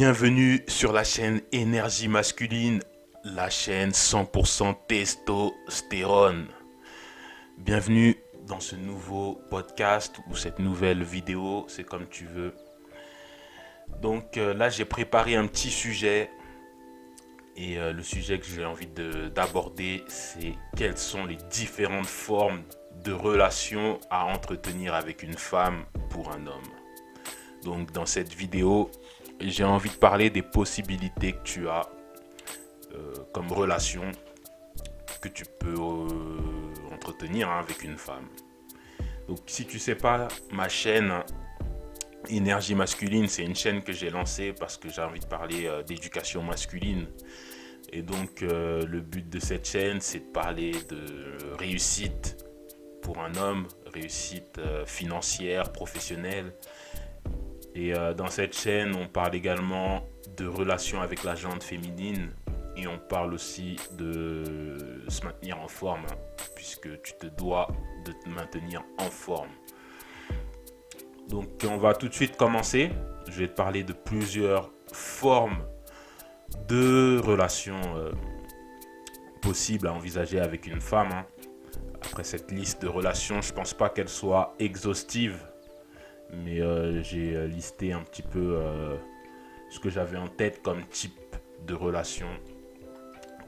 Bienvenue sur la chaîne Énergie Masculine, la chaîne 100% testostérone. Bienvenue dans ce nouveau podcast ou cette nouvelle vidéo, c'est comme tu veux. Donc là, j'ai préparé un petit sujet et le sujet que j'ai envie d'aborder, c'est quelles sont les différentes formes de relations à entretenir avec une femme pour un homme. Donc dans cette vidéo, j'ai envie de parler des possibilités que tu as comme relation que tu peux entretenir avec une femme. Donc si tu sais pas, ma chaîne Énergie Masculine, c'est une chaîne que j'ai lancée parce que j'ai envie de parler d'éducation masculine. Et donc le but de cette chaîne, c'est de parler de réussite pour un homme, réussite financière, professionnelle. Et dans cette chaîne, on parle également de relations avec la gente féminine et on parle aussi de se maintenir en forme, puisque tu te dois de te maintenir en forme. Donc on va tout de suite commencer. Je vais te parler de plusieurs formes de relations possibles à envisager avec une femme. Après cette liste de relations, je ne pense pas qu'elle soit exhaustive. Mais j'ai listé un petit peu ce que j'avais en tête comme type de relation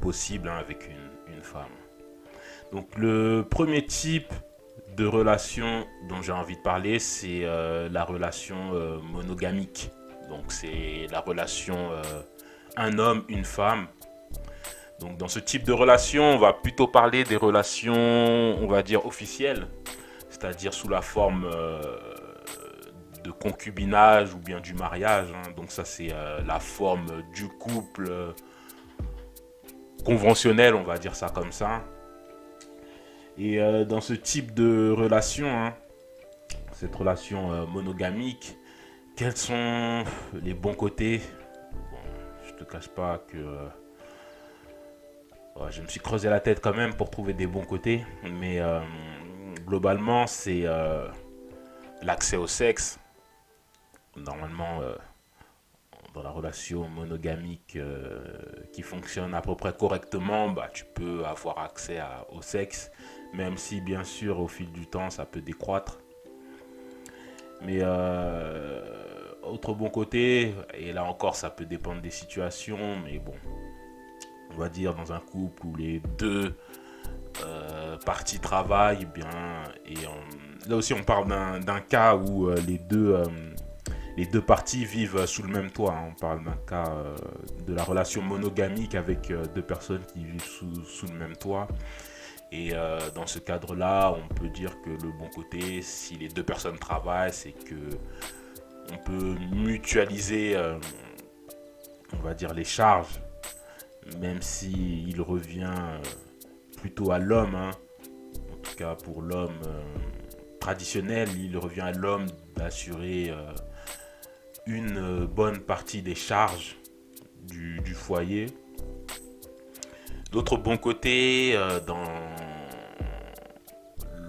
possible avec une femme. Donc le premier type de relation dont j'ai envie de parler, c'est la relation monogamique. Donc c'est la relation un homme, une femme. Donc dans ce type de relation, on va plutôt parler des relations, on va dire officielles, c'est-à-dire sous la forme de concubinage ou bien du mariage. Donc ça c'est la forme du couple conventionnel, on va dire ça comme ça. Et dans ce type de relation, cette relation monogamique, quels sont les bons côtés? Bon, je te cache pas que je me suis creusé la tête quand même pour trouver des bons côtés, mais globalement c'est l'accès au sexe. Normalement, dans la relation monogamique qui fonctionne à peu près correctement, tu peux avoir accès au sexe, même si bien sûr au fil du temps ça peut décroître. Mais autre bon côté, et là encore ça peut dépendre des situations, mais bon, on va dire dans un couple où les deux parties travaillent bien, et là aussi on parle d'un cas où les deux parties vivent sous le même toit. On parle d'un cas de la relation monogamique avec deux personnes qui vivent sous le même toit. Et dans ce cadre-là, on peut dire que le bon côté, si les deux personnes travaillent, c'est que on peut mutualiser, on va dire, les charges, même si il revient plutôt à l'homme. En tout cas, pour l'homme traditionnel, il revient à l'homme d'assurer une bonne partie des charges du foyer. L'autre bon côté dans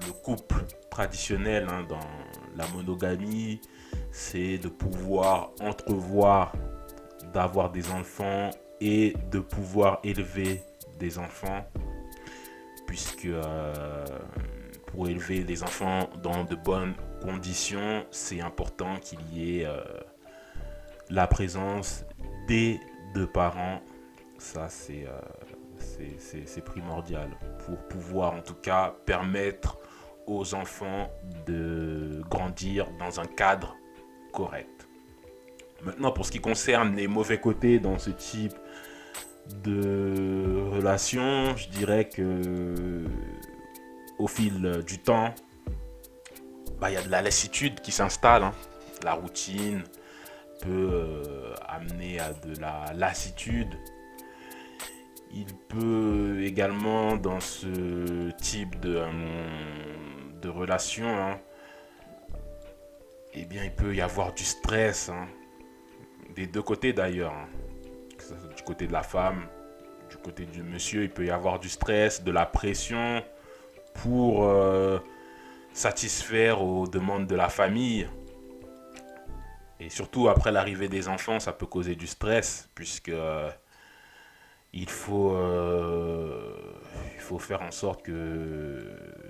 le couple traditionnel, dans la monogamie, c'est de pouvoir entrevoir d'avoir des enfants et de pouvoir élever des enfants, puisque pour élever des enfants dans de bonnes conditions, c'est important qu'il y ait la présence des deux parents. Ça c'est primordial pour pouvoir en tout cas permettre aux enfants de grandir dans un cadre correct. Maintenant, pour ce qui concerne les mauvais côtés dans ce type de relation, je dirais que au fil du temps, il y a de la lassitude qui s'installe. La routine peut amener à de la lassitude. Il peut également, dans ce type de relation, il peut y avoir du stress, des deux côtés d'ailleurs. Que ce soit du côté de la femme, du côté du monsieur, il peut y avoir du stress, de la pression pour satisfaire aux demandes de la famille. Et surtout après l'arrivée des enfants, ça peut causer du stress, puisque il faut, euh, il faut faire en sorte que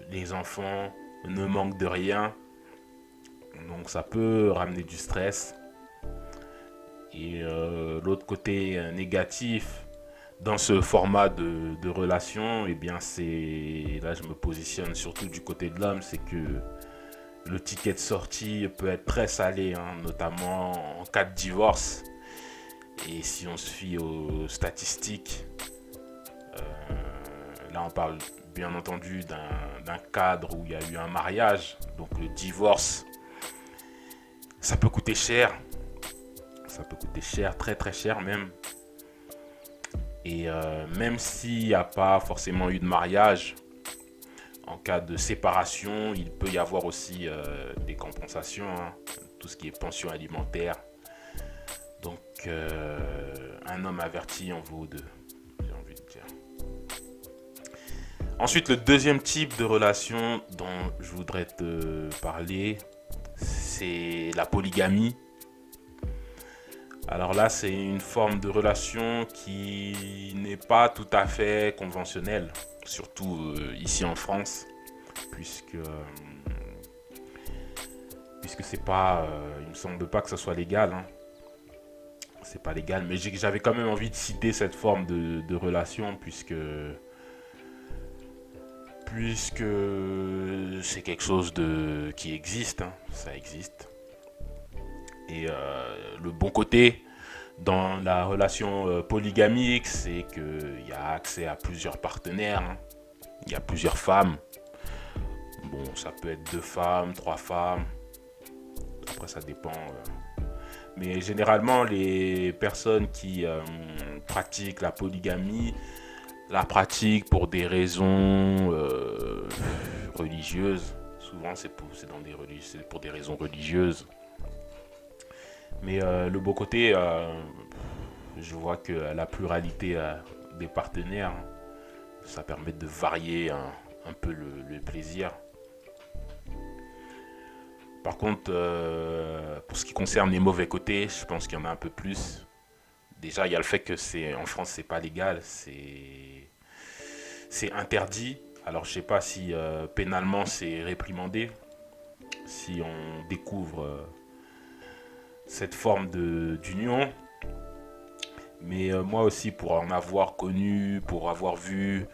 les enfants ne manquent de rien. Donc ça peut ramener du stress. Et l'autre côté négatif dans ce format de relation, eh bien c'est là je me positionne surtout du côté de l'homme, c'est que le ticket de sortie peut être très salé, hein, notamment en cas de divorce. Et si on se fie aux statistiques, là on parle bien entendu d'un cadre où il y a eu un mariage, donc le divorce, ça peut coûter cher. Ça peut coûter cher, très très cher même. Et même s'il n'y a pas forcément eu de mariage, en cas de séparation, il peut y avoir aussi des compensations, hein, tout ce qui est pension alimentaire. Donc un homme averti en vaut deux, j'ai envie de dire. Ensuite, le deuxième type de relation dont je voudrais te parler, c'est la polygamie. Alors là, c'est une forme de relation qui n'est pas tout à fait conventionnelle, surtout ici en France, puisque c'est pas, il me semble pas que ce soit légal, hein. C'est pas légal, mais j'avais quand même envie de citer cette forme de relation, puisque c'est quelque chose qui existe, hein, ça existe. Et le bon côté dans la relation polygamique, c'est qu'il y a accès à plusieurs partenaires, hein. Il y a plusieurs femmes. Bon, ça peut être 2 femmes, 3 femmes. Après, ça dépend. Mais généralement, les personnes qui pratiquent la polygamie la pratiquent pour des raisons religieuses. Souvent, c'est pour des raisons religieuses. Mais le beau côté, je vois que la pluralité des partenaires, ça permet de varier un peu le plaisir. Par contre, pour ce qui concerne les mauvais côtés, je pense qu'il y en a un peu plus. Déjà, il y a le fait que en France, c'est pas légal, c'est interdit. Alors, je sais pas si pénalement c'est réprimandé, si on découvre cette forme d'union. Mais moi aussi, pour en avoir connu, pour avoir vu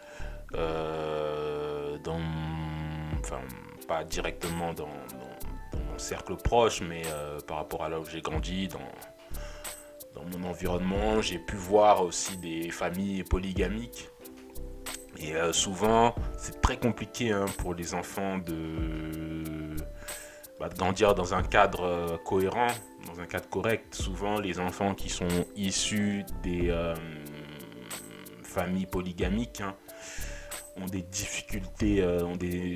enfin, pas directement dans mon cercle proche, mais par rapport à là où j'ai grandi, dans mon environnement, j'ai pu voir aussi des familles polygamiques. Et souvent, c'est très compliqué, hein, pour les enfants de grandir dans un cadre cohérent, dans un cadre correct. Souvent, les enfants qui sont issus des familles polygamiques, hein, ont des difficultés,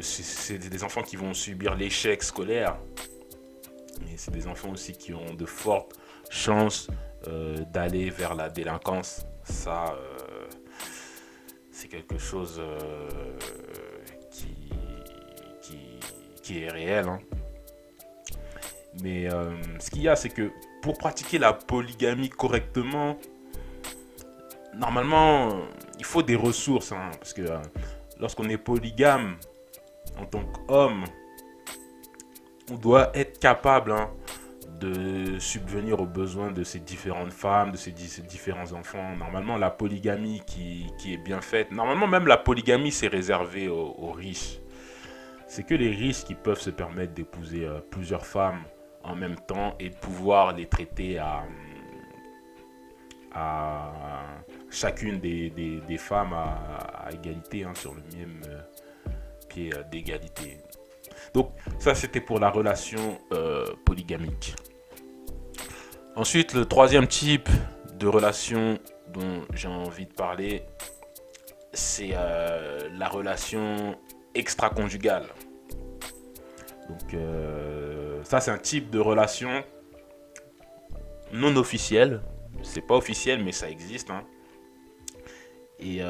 c'est des enfants qui vont subir l'échec scolaire. Et c'est des enfants aussi qui ont de fortes chances d'aller vers la délinquance. Ça, c'est quelque chose qui est réel, hein. Mais ce qu'il y a, c'est que pour pratiquer la polygamie correctement, normalement, il faut des ressources, hein, parce que lorsqu'on est polygame, en tant qu'homme, on doit être capable, hein, de subvenir aux besoins de ces différentes femmes, de ces différents enfants. Normalement, la polygamie qui est bien faite, normalement même la polygamie, c'est réservé aux riches. C'est que les riches qui peuvent se permettre d'épouser plusieurs femmes en même temps et de pouvoir les traiter à chacune des femmes à égalité, hein, sur le même pied d'égalité. Donc ça, c'était pour la relation polygamique. Ensuite, le troisième type de relation dont j'ai envie de parler, c'est la relation extra-conjugale. Donc ça, c'est un type de relation non officielle. C'est pas officiel, mais ça existe, hein. Et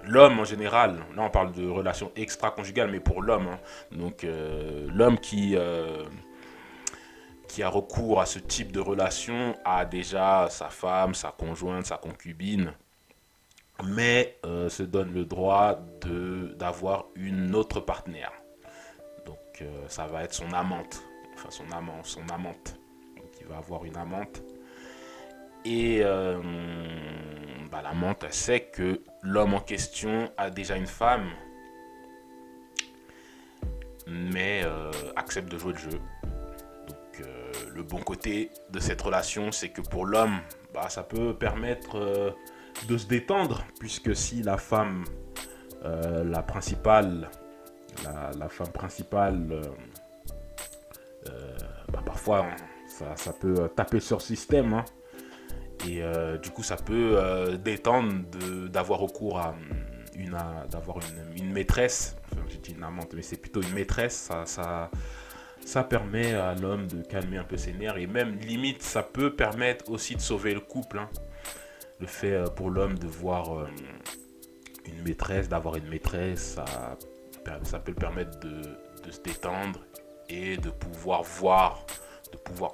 l'homme en général, là on parle de relation extra-conjugale, mais pour l'homme, hein. Donc l'homme qui a recours à ce type de relation a déjà sa femme, sa conjointe, sa concubine, mais se donne le droit d'avoir une autre partenaire. Donc ça va être son amante, enfin son amante. Donc il va avoir une amante. Et l'amante sait que l'homme en question a déjà une femme, mais accepte de jouer le jeu. Donc le bon côté de cette relation, c'est que pour l'homme, ça peut permettre de se détendre, puisque si la femme, la principale, la femme principale, parfois ça peut taper sur le système, hein. Et du coup, ça peut détendre d'avoir recours à d'avoir une maîtresse. Enfin, j'ai dit une amante, mais c'est plutôt une maîtresse. Ça permet à l'homme de calmer un peu ses nerfs. Et même, limite, ça peut permettre aussi de sauver le couple, hein. Le fait pour l'homme de voir une maîtresse, d'avoir une maîtresse, ça peut le permettre de se détendre et de pouvoir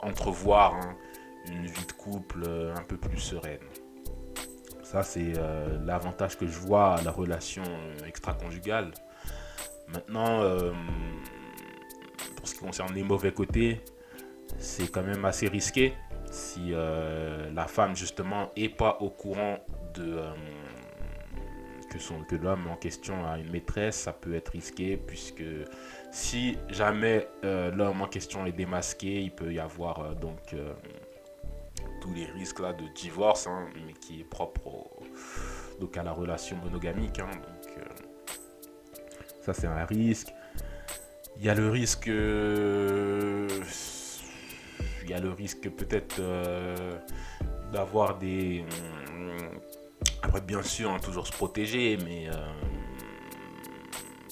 entrevoir, hein, une vie de couple un peu plus sereine. Ça, c'est l'avantage que je vois à la relation extra-conjugale. Maintenant, pour ce qui concerne les mauvais côtés, c'est quand même assez risqué. Si la femme, justement, n'est pas au courant que l'homme en question a une maîtresse, ça peut être risqué, puisque si jamais l'homme en question est démasqué, il peut y avoir tous les risques là de divorce, hein, mais qui est propre donc à la relation monogamique, hein. Donc ça, c'est un risque. Il y a le risque peut-être d'avoir des après, bien sûr, hein, toujours se protéger, mais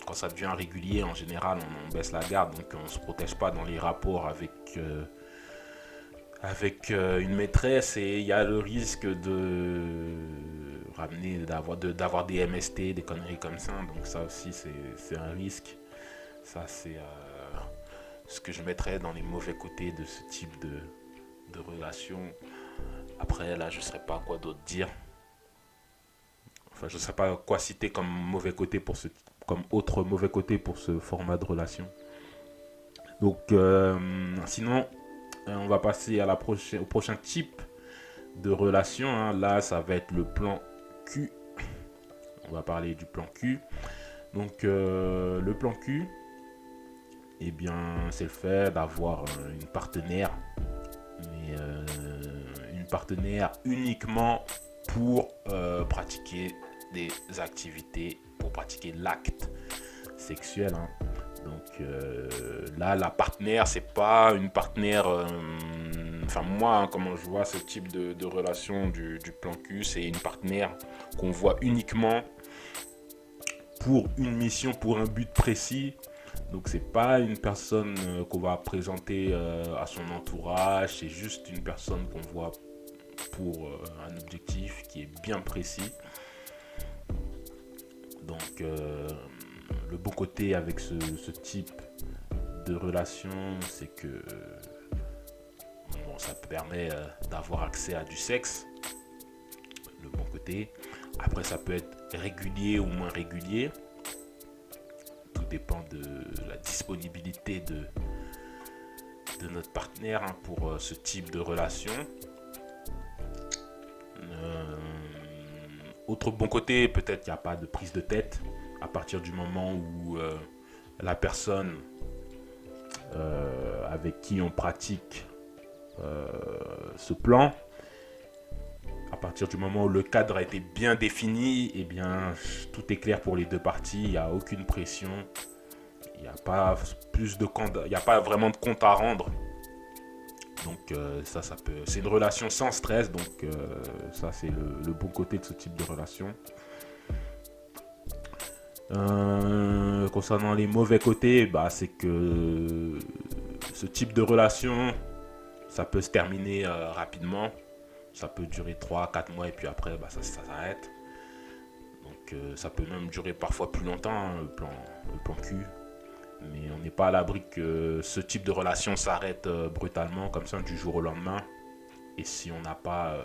quand ça devient régulier, en général, on baisse la garde, donc on ne se protège pas dans les rapports avec une maîtresse, et il y a le risque d'avoir des MST, des conneries comme ça. Donc ça aussi, c'est un risque. Ça, c'est ce que je mettrais dans les mauvais côtés de ce type de relation. Après, là, je ne saurais pas quoi d'autre dire. Enfin, je ne sais pas quoi citer comme mauvais côté comme autre mauvais côté pour ce format de relation. Donc, sinon, on va passer au prochain type de relation, hein. Là, ça va être le plan Q. On va parler du plan Q. Donc, le plan Q, eh bien, c'est le fait d'avoir une partenaire, mais une partenaire uniquement pour pratiquer des activités, pour pratiquer l'acte sexuel, hein. Donc là, la partenaire, c'est pas une partenaire. Enfin, moi, hein, comment je vois ce type de relation du plan Q, c'est une partenaire qu'on voit uniquement pour une mission, pour un but précis. Donc c'est pas une personne qu'on va présenter à son entourage, c'est juste une personne qu'on voit pour un objectif qui est bien précis. Donc le beau côté avec ce type de relation, c'est que ça permet d'avoir accès à du sexe. Le bon côté. Après, ça peut être régulier ou moins régulier. Tout dépend de la disponibilité de notre partenaire, hein, pour ce type de relation. Autre bon côté, peut-être qu'il n'y a pas de prise de tête à partir du moment où la personne avec qui on pratique ce plan, à partir du moment où le cadre a été bien défini, eh bien tout est clair pour les deux parties, il n'y a aucune pression, il n'y a pas il n'y a pas vraiment de compte à rendre. Donc c'est une relation sans stress, donc ça c'est le bon côté de ce type de relation. Concernant les mauvais côtés, c'est que ce type de relation, ça peut se terminer rapidement. Ça peut durer 3-4 mois et puis après ça s'arrête. Donc ça peut même durer parfois plus longtemps, hein, le plan Q. Mais on n'est pas à l'abri que ce type de relation s'arrête brutalement, comme ça, du jour au lendemain. Et si on n'a pas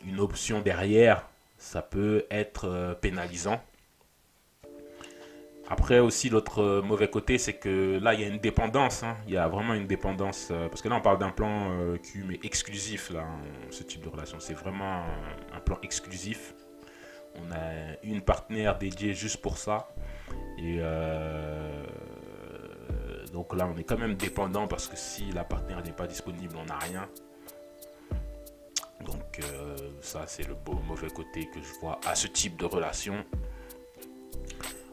une option derrière, ça peut être pénalisant. Après aussi, l'autre mauvais côté, c'est que là, il y a une dépendance. Hein. Il y a vraiment une dépendance. Parce que là, on parle d'un plan Q, mais exclusif, là, ce type de relation. C'est vraiment un plan exclusif. On a une partenaire dédiée juste pour ça. Et donc là, on est quand même dépendant parce que si la partenaire n'est pas disponible, on n'a rien. Donc ça, c'est le mauvais côté que je vois à ce type de relation.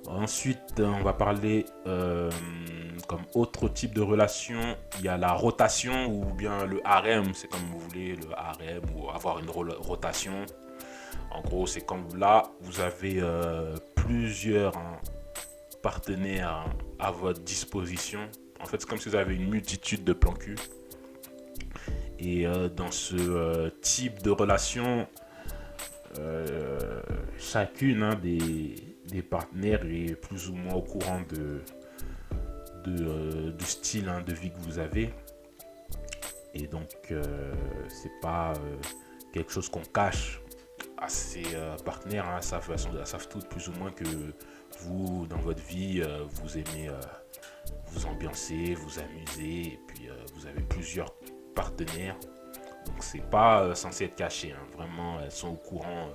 Ensuite, on va parler comme autre type de relation. Il y a la rotation ou bien le harem, c'est comme vous voulez, le harem ou avoir une rotation. En gros, c'est comme là, vous avez plusieurs partenaires à votre disposition. En fait, c'est comme si vous avez une multitude de plans cul. Et dans ce type de relation, chacune des partenaires est plus ou moins au courant du style de vie que vous avez. Et donc, c'est pas quelque chose qu'on cache à ses partenaires. Hein, savent toutes plus ou moins que vous, dans votre vie, vous aimez vous ambiancer, vous amuser. Et puis, vous avez plusieurs partenaires. Donc, c'est pas censé être caché. Hein. Vraiment, elles sont au courant.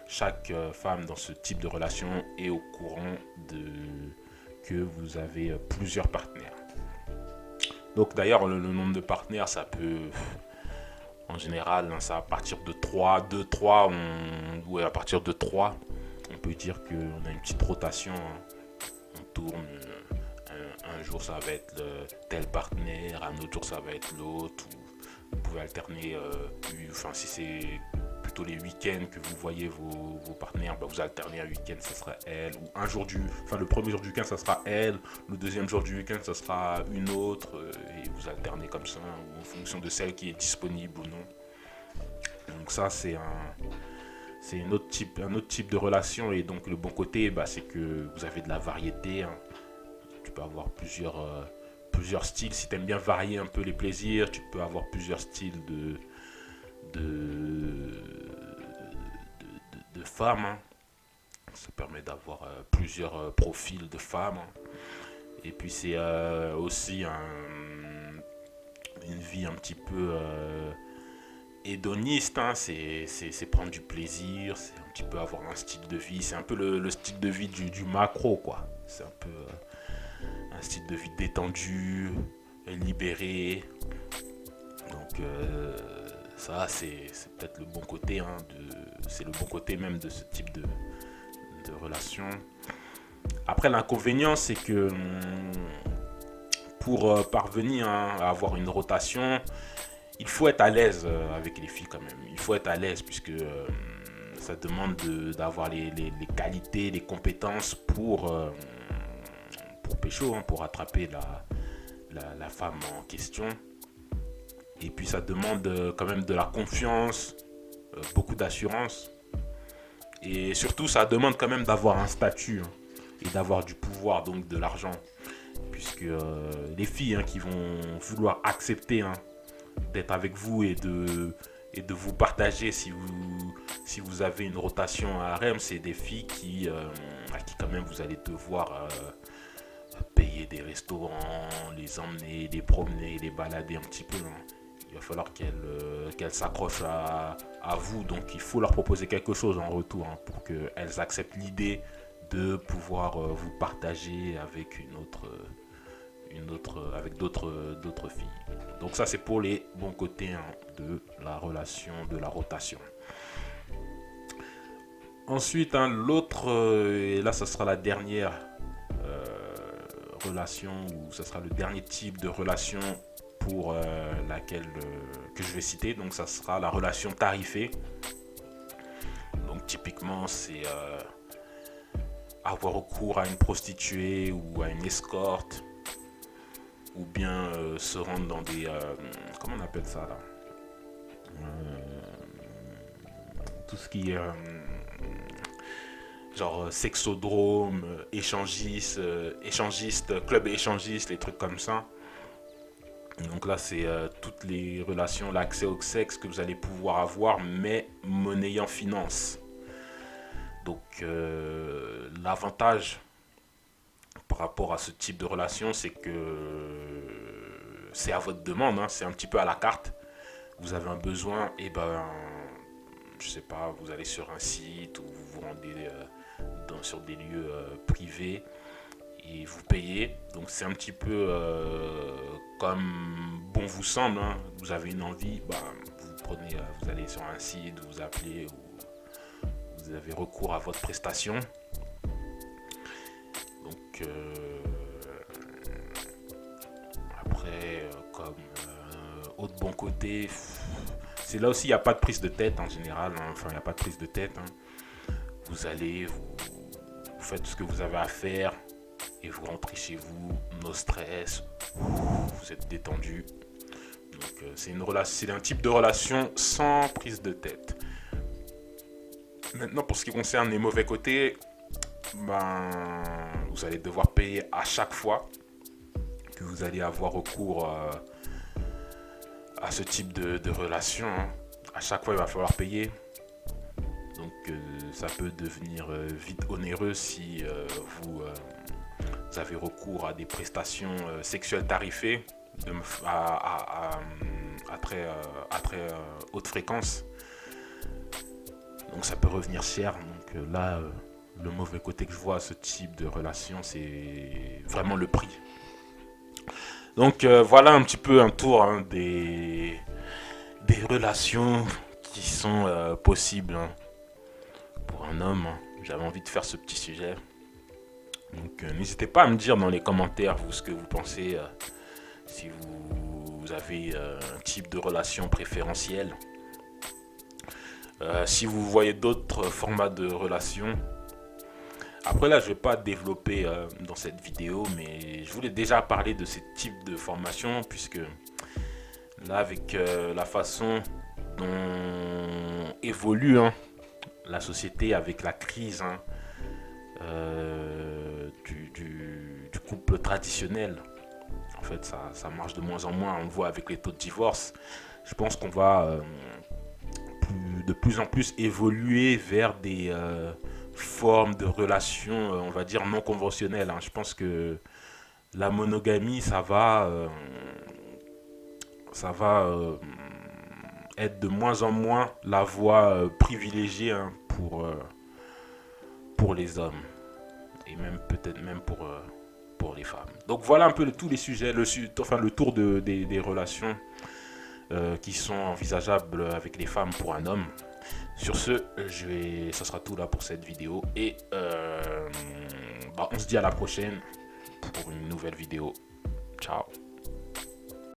Chaque femme dans ce type de relation est au courant que vous avez plusieurs partenaires. Donc d'ailleurs, le nombre de partenaires, ça peut, en général, ça à partir de 3, 2, 3, à partir de 3, on peut dire qu'on a une petite rotation. Hein. On tourne, un jour ça va être tel partenaire, un autre jour ça va être l'autre. Vous pouvez alterner, si c'est plutôt les week-ends que vous voyez vos partenaires, vous alternez un week-end, ça sera elle, ou le premier jour du week-end, ça sera elle, le deuxième jour du week-end, ça sera une autre, et vous alternez comme ça, en fonction de celle qui est disponible ou non. Donc ça, c'est un autre type de relation, et donc le bon côté, c'est que vous avez de la variété. Hein. Tu peux avoir plusieurs styles. Si tu aimes bien varier un peu les plaisirs, tu peux avoir plusieurs styles de femmes. Hein. Ça permet d'avoir plusieurs profils de femmes. Hein. Et puis c'est aussi une vie un petit peu hédoniste. Hein. C'est prendre du plaisir, c'est un petit peu avoir un style de vie. C'est un peu le style de vie du macro, quoi. C'est un peu un style de vie détendu, libéré. Donc ça, c'est peut-être le bon côté. Hein, c'est le bon côté même de ce type de relation. Après, l'inconvénient, c'est que pour parvenir à avoir une rotation, il faut être à l'aise avec les filles quand même. Il faut être à l'aise puisque ça demande d'avoir les qualités, les compétences pour pécho, hein, pour attraper la femme en question. Et puis ça demande quand même de la confiance, beaucoup d'assurance. Et surtout, ça demande quand même d'avoir un statut, hein, et d'avoir du pouvoir, donc de l'argent. Puisque les filles qui vont vouloir accepter d'être avec vous et de vous partager si vous avez une rotation à harem, c'est des filles à qui quand même vous allez devoir payer des restaurants, les emmener, les promener, les balader un petit peu. Hein. Il va falloir qu'elles s'accrochent à vous. Donc il faut leur proposer quelque chose en retour, hein, pour qu'elles acceptent l'idée de pouvoir vous partager avec avec d'autres filles. Donc ça, c'est pour les bons côtés, hein, de la relation, de la rotation. Ensuite, l'autre, et là ça sera la dernière relation, ou ça sera le dernier type de relation pour laquelle que je vais citer. Donc ça sera la relation tarifée. Donc typiquement, c'est avoir recours à une prostituée ou à une escorte, ou bien se rendre dans des comment on appelle ça là, tout ce qui est genre sexodrome, échangiste, club échangiste, les trucs comme ça. Donc là, c'est toutes les relations, l'accès au sexe que vous allez pouvoir avoir, mais monnayant finance. Donc l'avantage par rapport à ce type de relation, c'est que c'est à votre demande, hein, c'est un petit peu à la carte. Vous avez un besoin, et ben, je sais pas, vous allez sur un site ou vous vous rendez sur des lieux privés et vous payez. Donc c'est un petit peu comme bon vous semble, hein. Vous avez une envie, bah, vous allez sur un site, vous appelez ou vous avez recours à votre prestation. Donc après, comme autre bon côté, c'est là aussi il n'y a pas de prise de tête en général, hein. Enfin il n'y a pas de prise de tête, hein. Vous allez, vous faites ce que vous avez à faire et vous rentrez chez vous, no stress, vous êtes détendu. Donc c'est un type de relation sans prise de tête. Maintenant pour ce qui concerne les mauvais côtés, ben, vous allez devoir payer à chaque fois que vous allez avoir recours à ce type de relation, hein. À chaque fois il va falloir payer. Donc ça peut devenir vite onéreux si vous avez recours à des prestations sexuelles tarifées à très haute fréquence. Donc ça peut revenir cher. Donc là, le mauvais côté que je vois à ce type de relation, c'est vraiment le prix. Donc voilà un petit peu un tour, hein, des relations qui sont possibles, hein, pour un homme, hein. J'avais envie de faire ce petit sujet. Donc n'hésitez pas à me dire dans les commentaires vous ce que vous pensez, si vous avez un type de relation préférentielle. Si vous voyez d'autres formats de relations. Après là je vais pas développer dans cette vidéo, mais je voulais déjà parler de ce type de formation, puisque là avec la façon dont évolue, hein, la société avec la crise, hein, du couple traditionnel. En fait, ça marche de moins en moins. On le voit avec les taux de divorce. Je pense qu'on va de plus en plus évoluer vers des formes de relations, on va dire, non conventionnelles, hein. Je pense que la monogamie, ça va être de moins en moins la voie privilégiée, hein, pour les hommes. Et même peut-être même pour les femmes. Donc voilà un peu tous les sujets, le tour des relations qui sont envisageables avec les femmes pour un homme. Sur ce, ça sera tout là pour cette vidéo. Et on se dit à la prochaine pour une nouvelle vidéo. Ciao.